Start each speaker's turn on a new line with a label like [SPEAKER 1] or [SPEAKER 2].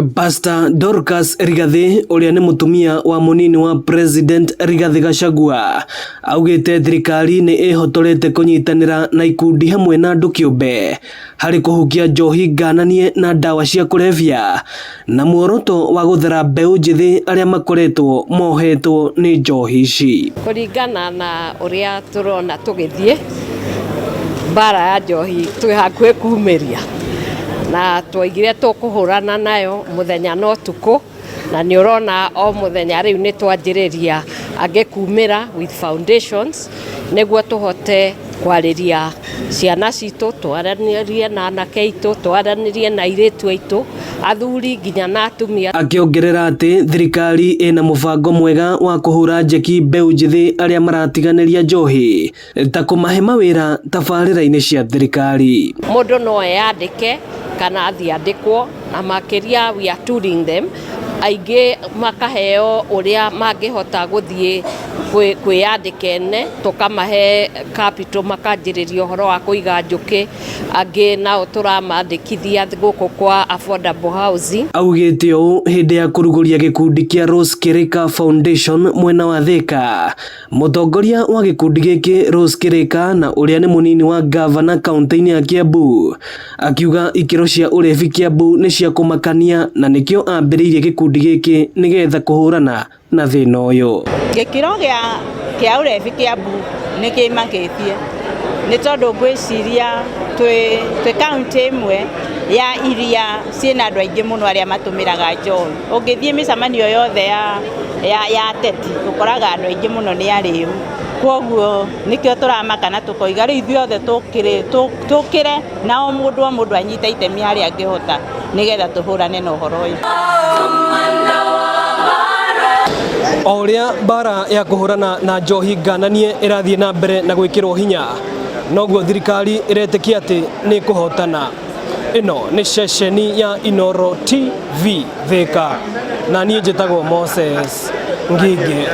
[SPEAKER 1] Pastor Dorcas Rigathi uria ni mutumia wa munini wa President Rigathi Gachagua augite thirikari ni ihotorete kunyitanira na ikundi hamwe na andu kiumbe hari kuhukia njohi ngananie na dawa cia kulevya na muoroto wa guthera mbeu njithi aria makoretwo mohetwo ni njohi ici.
[SPEAKER 2] Kuringana na uria turona tugithie bara ya njohi twi hakuhi kuumiria na twaigire tukuhurana nayo muthenya no tuko na ni urona o muthenya riu ni twanjiriria angekumira with foundations neguo tuhote kwariria ciana citu twaranirie na anake itu twaranirie na iritu aitu athuri nginya na atumia. Akiongerera ati thirikari ina mubango mwega wa kuhura njeki mbeu njithi aria maratiganiria njohi ta kumahe mawira tabarira-ini cia thirikari. Mundu no eyandike kana athiandikwo na makiria we are touring them aige makaheo uria mangihota guthie kwiyandikene tukamahe capital makanjiriria uhoro wa kuiga njuki angi nao turamandikithia guku kwa affordable housing.
[SPEAKER 1] Augite u hindi ya kuruguria gikundi kia Rose Kirika Foundation mwena wa Thika. Mutongoria wa gikundi giki Rose Kirika na uria ni munini wa governor kaunti-ini ya Kiambu akiuga ikiro cia urevi Kiambu ni cia kumakania na nikio ambiriirie gikundi giki nigetha kuhurana na thina uyu.
[SPEAKER 3] Gikiro kia urevi Kiambu ni kimakitie ni tondu ngwiciria twi kaunti imwe ya iria ciina andu aingi muno aria matumiraga njohi. Ungithie micamanio yothe ya teti ukoraga andu aingi muno ni ariu, koguo nikio turamaka na tukoiga riu ithuothe tukire na o mundu anyita itemi aria angihota nigetha tuhurane na uhoro uyu.
[SPEAKER 1] Oria bara ya kuhurana na njohi ngananie irathie na mbere na gwikirwo hinya noguo thirikari iretikia ati ni kuhotana. Ino ni ceceni ya Inooro TV Thika na nie njitagwo Moses Ngige.